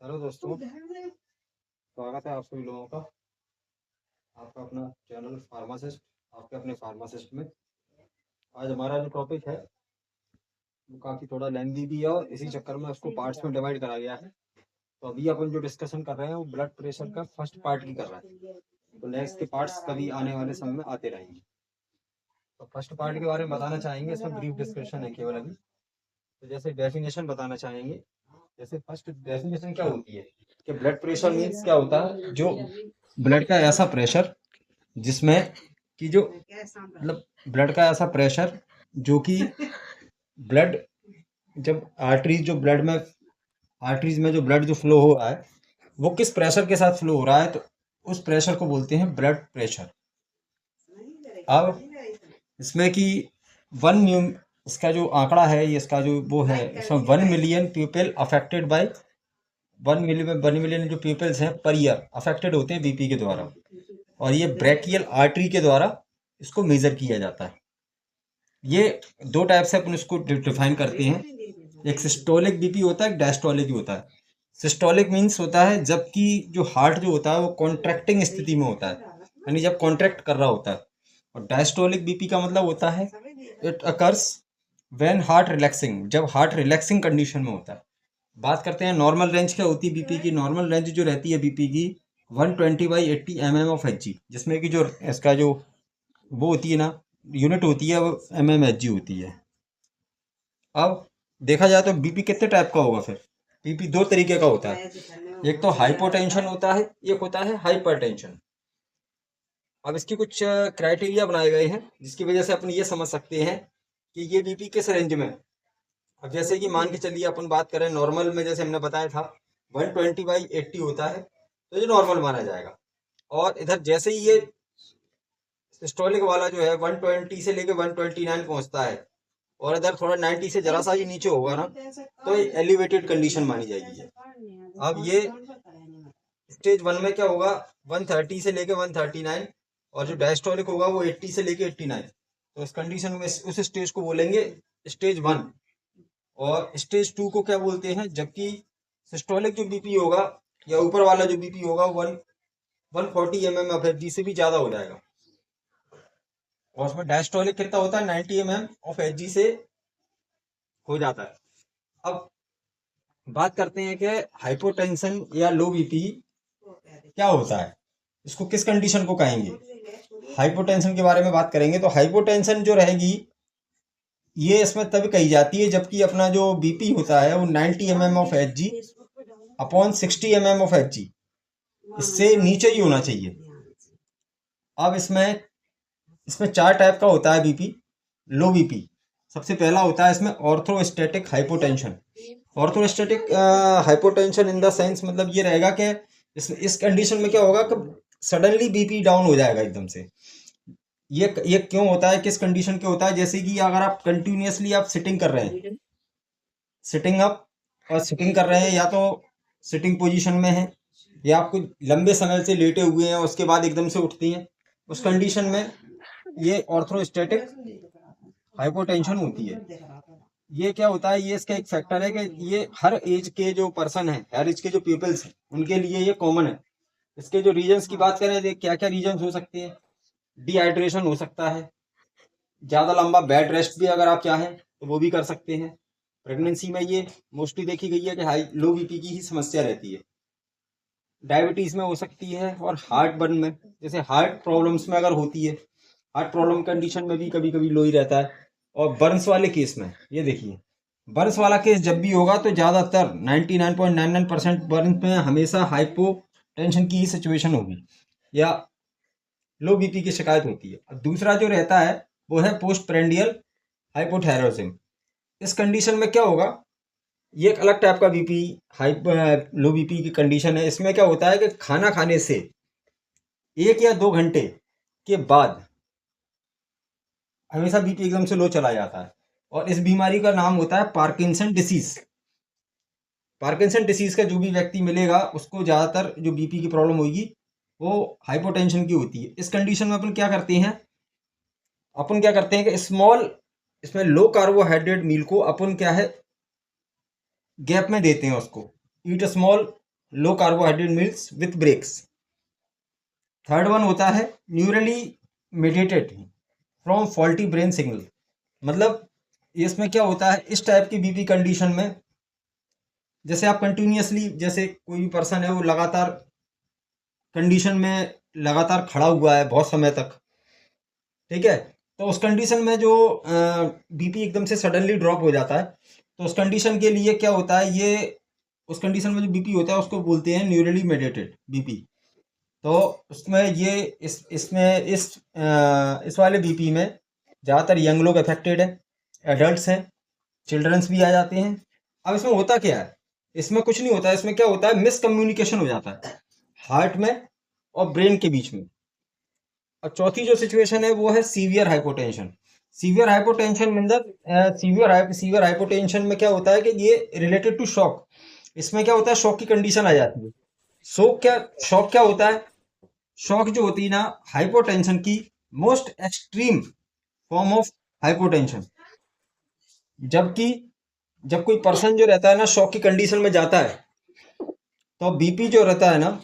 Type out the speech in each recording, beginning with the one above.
Hello दोस्तों, स्वागत है आप सभी लोगों का आपका अपना चैनल फार्मासिस्ट, आपके अपने फार्मासिस्ट में। आज हमारा जो टॉपिक है वो काफ़ी थोड़ा लेंदी भी है और इसी चक्कर में उसको पार्ट्स में डिवाइड करा गया है। तो अभी अपन जो डिस्कशन कर रहे हैं वो ब्लड प्रेशर का फर्स्ट पार्ट की कर रहे हैं। तो नेक्स्ट के पार्ट्स कभी आने वाले समय में आते रहेंगे। तो फर्स्ट पार्ट के बारे में बताना चाहेंगे, इसमें ब्रीफ डिस्कशन है केवल अभी। तो जैसे डेफिनेशन बताना चाहेंगे। जैसे फर्स्ट डेफिनेशन क्या होती है कि ब्लड प्रेशर मीन्स क्या होता है, जो ब्लड का ऐसा प्रेशर जिसमें कि जो मतलब ब्लड का ऐसा प्रेशर जो कि ब्लड जब आर्टरीज में जो ब्लड जो फ्लो हो रहा है वो किस प्रेशर के साथ फ्लो हो रहा है, तो उस प्रेशर को बोलते हैं ब्लड प्रेशर। अब इसमें कि वन इसका जो आंकड़ा है, ये इसका जो वो है, इसमें 1 million people affected by 1 million जो पीपल्स हैं पर ईयर अफेक्टेड होते हैं बीपी के द्वारा। और ये ब्रेकियल आर्टरी के द्वारा इसको मेजर किया जाता है। ये दो टाइप से अपन इसको डिफाइन करते हैं। एक सिस्टोलिक बीपी होता है, एक डायस्टोलिक होता है। सिस्टोलिक मीन्स होता है जबकि जो हार्ट जो होता है वो कॉन्ट्रैक्टिंग स्थिति में होता है, यानी जब कॉन्ट्रैक्ट कर रहा होता है। और डायस्टोलिक बीपी का मतलब होता है it occurs when heart relaxing, जब हार्ट रिलैक्सिंग कंडीशन में होता है। बात करते हैं नॉर्मल रेंज क्या होती है बीपी की। नॉर्मल रेंज जो रहती है बीपी की 120/80 mm ऑफ एच जी, जिसमें कि जो इसका जो वो होती है ना, यूनिट होती है वो mmHg होती है। अब देखा जाए तो बीपी कितने टाइप का होगा। फिर बीपी दो तरीके का होता है, एक तो हाइपोटेंशन होता है, एक होता है हाइपरटेंशन। अब इसकी कुछ क्राइटेरिया बनाए गए हैं जिसकी वजह से अपन ये समझ सकते हैं कि ये बीपी किस रेंज में है। अब जैसे कि मान के चलिए अपन बात करें नॉर्मल में, जैसे हमने बताया था 120/80 होता है, तो ये नॉर्मल माना जाएगा। और इधर जैसे ही ये सिस्टोलिक वाला जो है 120 से लेके 129 पहुंचता है, और इधर थोड़ा 90 से जरा सा ही नीचे होगा ना, तो ये एलिवेटेड कंडीशन मानी जाएगी है। अब ये स्टेज 1 में क्या होगा, 130 से लेके 139, और जो डायस्टोलिक होगा वो 80 से लेके 89। तो इस कंडीशन में उस स्टेज को बोलेंगे स्टेज 1। और स्टेज 2 को क्या बोलते हैं, जबकि सिस्टोलिक जो बीपी होगा या ऊपर वाला जो बीपी होगा 140 mm ऑफ एच से भी ज्यादा हो जाएगा। और उसमें डायस्टोलिक कितना होता है, 90 mm ऑफ एच से हो जाता है। अब बात करते हैं कि हाइपोटेंशन या लो बीपी क्या होता है, इसको किस कंडीशन को कहेंगे। हाइपोटेंशन के बारे में बात करेंगे तो हाइपोटेंशन जो रहेगी ये इसमें तब कही जाती है जबकि अपना जो बीपी होता है वो 90 mm of H G upon 60 mm of H G, इससे नीचे ही होना चाहिए। अब इसमें चार टाइप का होता है बीपी, लो बीपी। सबसे पहला होता है इसमें orthostatic hypotension. Orthostatic hypotension in the sense मतलब ये रहेगा कि इस कंडीशन में क्या होगा कि सडनली बीपी डाउन हो जाएगा एकदम से। ये क्यों होता है, किस कंडीशन के होता है, जैसे कि अगर आप कंटिन्यूअसली आप सिटिंग कर रहे हैं, सिटिंग अप और सिटिंग कर रहे हैं, या तो सिटिंग पोजीशन में है या आपको लंबे समय से लेटे हुए हैं उसके बाद एकदम से उठती हैं, उस कंडीशन में ये ऑर्थोस्टैटिक हाइपोटेंशन होती है। ये क्या होता है, ये इसका एक फैक्टर है कि ये हर एज के जो पर्सन है, हर एज के जो पीपल्स हैं उनके लिए ये कॉमन है। इसके जो रीजंस की बात करें तो क्या क्या रीजंस हो सकते हैं। डिहाइड्रेशन हो सकता है, ज़्यादा लंबा बेड रेस्ट भी अगर आप चाहें तो वो भी कर सकते हैं। प्रेगनेंसी में ये मोस्टली देखी गई है कि हाई लो बीपी की ही समस्या रहती है। डायबिटीज़ में हो सकती है, और हार्ट बर्न में, जैसे हार्ट प्रॉब्लम्स में अगर होती है, हार्ट प्रॉब्लम कंडीशन में भी कभी कभी लो ही रहता है। और बर्न्स वाले केस में ये देखिए, बर्न्स वाला केस जब भी होगा तो ज़्यादातर 99.99% बर्न्स में हमेशा हाइपो टेंशन की ही सिचुएशन होगी या लो बीपी की शिकायत होती है। अब दूसरा जो रहता है वो है पोस्ट प्रेंडियल हाइपोथायरॉयडिज्म। इस कंडीशन में क्या होगा, ये एक अलग टाइप का बीपी लो बीपी की कंडीशन है। इसमें क्या होता है कि खाना खाने से 1 या 2 घंटे के बाद हमेशा बीपी एकदम से लो चला जाता है, और इस बीमारी का नाम होता है पार्किंसन डिसीज। पार्किंसन डिसीज का जो भी व्यक्ति मिलेगा उसको ज़्यादातर जो बीपी की प्रॉब्लम होगी वो हाइपोटेंशन की होती है। इस कंडीशन में अपन क्या करते हैं कि स्मॉल, इसमें लो कार्बोहाइड्रेट मील को अपन क्या है गैप में देते हैं उसको। Eat small low carbohydrate meals with breaks. Third one होता है neurally mediated from faulty brain signal. मतलब इसमें क्या होता है, इस टाइप की बीपी कंडीशन में जैसे आप कंटिन्यूअसली, जैसे कोई भी पर्सन है वो लगातार कंडीशन में लगातार खड़ा हुआ है बहुत समय तक, ठीक है, तो उस कंडीशन में जो बीपी एकदम से सडनली ड्रॉप हो जाता है, तो उस कंडीशन के लिए क्या होता है, ये उस कंडीशन में जो बीपी होता है उसको बोलते हैं न्यूरली मेडिएटेड बीपी। तो उसमें ये इसमें इस वाले बीपी में ज़्यादातर यंग लोग अफेक्टेड है, एडल्ट्स हैं, चिल्ड्रंस भी आ जाते हैं। अब इसमें होता क्या है, इसमें कुछ नहीं होता है, इसमें क्या होता है, मिसकम्युनिकेशन हो जाता है हार्ट में और ब्रेन के बीच में। और चौथी जो सिचुएशन है वो है सीवियर हाइपोटेंशन। सीवियर हाइपोटेंशन मतलब सीवियर हाइपोटेंशन में क्या होता है कि ये रिलेटेड टू शॉक। इसमें क्या होता है, शॉक की कंडीशन आ जाती है। शॉक क्या होता है, शॉक जो होती है ना, हाइपोटेंशन की most extreme form of hypotension. जबकि जब कोई पर्सन जो रहता है ना शॉक की कंडीशन में जाता है, तो बीपी जो रहता है ना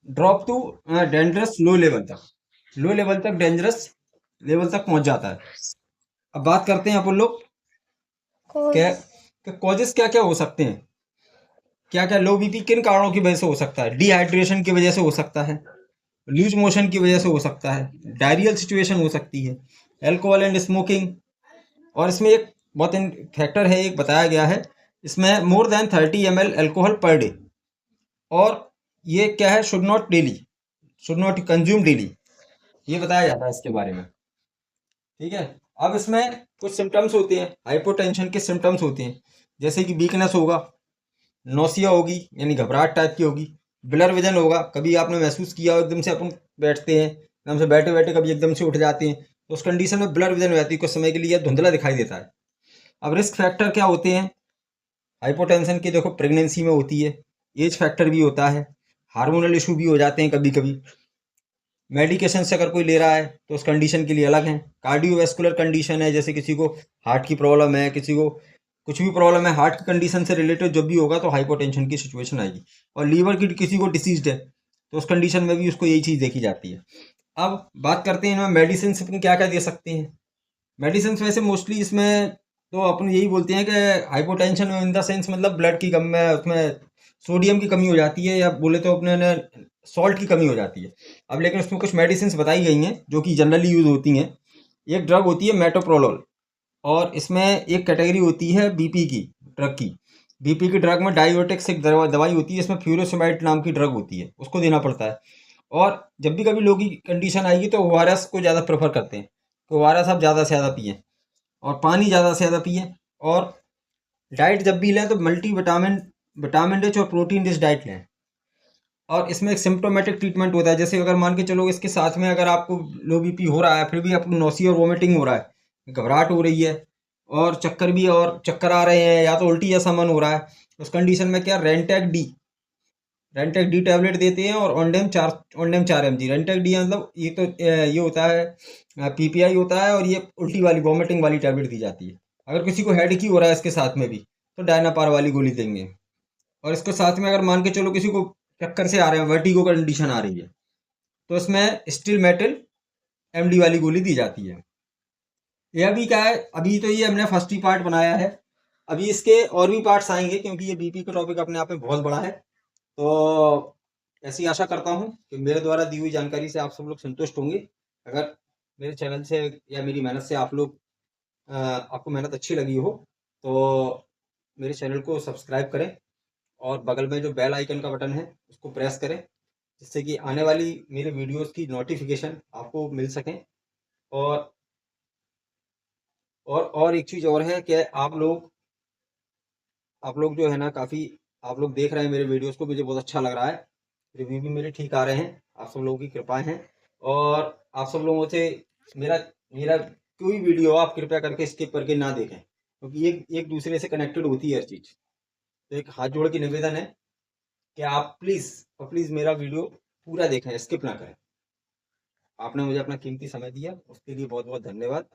drop to dangerous low level तक डेंजरस लेवल तक पहुंच जाता है। अब बात करते हैं अपन लोग क्या कॉजेस क्या क्या हो सकते हैं, क्या क्या लो बीपी किन कारणों की वजह से हो सकता है। डिहाइड्रेशन की वजह से हो सकता है, लूज मोशन की वजह से हो सकता है, डायरियल सिचुएशन हो सकती है, एल्कोहल एंड स्मोकिंग। और इसमें एक बहुत फैक्टर है, एक बताया गया है इसमें, more than 30 ml alcohol per day. और ये क्या है, शुड नॉट कंज्यूम डेली, ये बताया जाता है इसके बारे में, ठीक है। अब इसमें कुछ सिम्टम्स होते हैं, हाइपोटेंशन के सिम्टम्स होते हैं, जैसे कि वीकनेस होगा, नौसिया होगी यानी घबराहट टाइप की होगी, ब्लर विजन होगा, कभी आपने महसूस किया हो एकदम से अपन बैठते हैं, एकदम से बैठे बैठे कभी एकदम से उठ जाते हैं, तो उस कंडीशन में ब्लर विजन हो जाती है, कुछ समय के लिए धुंधला दिखाई देता है। अब रिस्क फैक्टर क्या होते हैं हाइपोटेंशन के, देखो प्रेगनेंसी में होती है, एज फैक्टर भी होता है, हार्मोनल इशू भी हो जाते हैं कभी कभी, मेडिकेशन से अगर कोई ले रहा है तो उस कंडीशन के लिए अलग है, कार्डियोवैस्कुलर कंडीशन है, जैसे किसी को हार्ट की प्रॉब्लम है, किसी को कुछ भी प्रॉब्लम है हार्ट की कंडीशन से रिलेटेड जब भी होगा तो हाइपोटेंशन की सिचुएशन आएगी। और लीवर की किसी को डिसीज है तो उस कंडीशन में भी उसको यही चीज़ देखी जाती है। अब बात करते हैं इनमें मेडिसिन अपन क्या क्या दे सकते हैं। मेडिसिन वैसे मोस्टली इसमें तो अपन यही बोलते हैं कि हाइपोटेंशन इन द सेंस मतलब ब्लड की कमी में, उसमें सोडियम की कमी हो जाती है, या बोले तो अपने ने सॉल्ट की कमी हो जाती है। अब लेकिन उसमें कुछ मेडिसिन बताई गई हैं जो कि जनरली यूज होती हैं। एक ड्रग होती है मेटोप्रोलोल, और इसमें एक कैटेगरी होती है बीपी की ड्रग की। बीपी की ड्रग में डायोटिक्स एक दवाई होती है, इसमें फ्यूरोसेमाइड नाम की ड्रग होती है, उसको देना पड़ता है। और जब भी कभी लोगों की कंडीशन आएगी तो ओआरएस को ज़्यादा प्रेफर करते हैं, तो ओआरएस आप ज़्यादा से ज़्यादा पिए और पानी ज़्यादा से ज़्यादा पिए। और डाइट जब भी लें तो मल्टी विटामिन रिच और प्रोटीन रिच डाइट लें। और इसमें एक सिम्प्टोमेटिक ट्रीटमेंट होता है, जैसे अगर मान के चलो इसके साथ में अगर आपको लो बीपी हो रहा है फिर भी आपको नौसिया और वोमिटिंग हो रहा है, घबराहट हो रही है और चक्कर भी, और चक्कर आ रहे हैं या तो उल्टी जैसा मन हो रहा है, उस कंडीशन में क्या रेंटेक डी टैबलेट देते हैं, और ओंडेम 4 mg। रेंटेक डी मतलब ये तो ये होता है पीपीआई होता है, और ये उल्टी वाली वॉमिटिंग वाली टैबलेट दी जाती है। अगर किसी को हेड की हो रहा है इसके साथ में भी तो डायनापार वाली गोली देंगे। और इसके साथ में अगर मान के चलो किसी को चक्कर से आ रहे हैं, वर्टिगो कंडीशन आ रही है, तो इसमें स्टिल मेटल एमडी वाली गोली दी जाती है। ये अभी क्या है, अभी तो ये हमने फर्स्ट ही पार्ट बनाया है, अभी इसके और भी पार्ट्स आएंगे क्योंकि ये बीपी का टॉपिक अपने आप में बहुत बड़ा है। तो ऐसी आशा करता हूँ कि मेरे द्वारा दी हुई जानकारी से आप सब लोग संतुष्ट होंगे। अगर मेरे चैनल से या मेरी मेहनत से आप लोग आपको मेहनत अच्छी लगी हो तो मेरे चैनल को सब्सक्राइब करें, और बगल में जो बेल आइकन का बटन है उसको प्रेस करें, जिससे कि आने वाली मेरे वीडियोस की नोटिफिकेशन आपको मिल सकें। और और एक चीज़ और है कि आप लोग जो है ना, काफ़ी आप लोग देख रहे हैं मेरे वीडियोस को, मुझे बहुत अच्छा लग रहा है, रिव्यू भी मेरे ठीक आ रहे हैं, आप सब लोगों की कृपाएं हैं। और आप सब लोगों से मेरा मेरा कोई वीडियो आप कृपया करके स्किप करके ना देखें, क्योंकि ये एक दूसरे से कनेक्टेड होती है हर चीज़। तो एक हाथ जोड़ के निवेदन है कि आप प्लीज़ और प्लीज़ मेरा वीडियो पूरा देखें, स्किप ना करें। आपने मुझे अपना कीमती समय दिया उसके लिए बहुत बहुत धन्यवाद।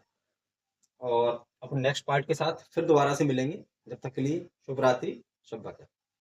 और अपन नेक्स्ट पार्ट के साथ फिर दोबारा से मिलेंगे, जब तक के लिए शुभ रात्रि, शुभ रात्रि।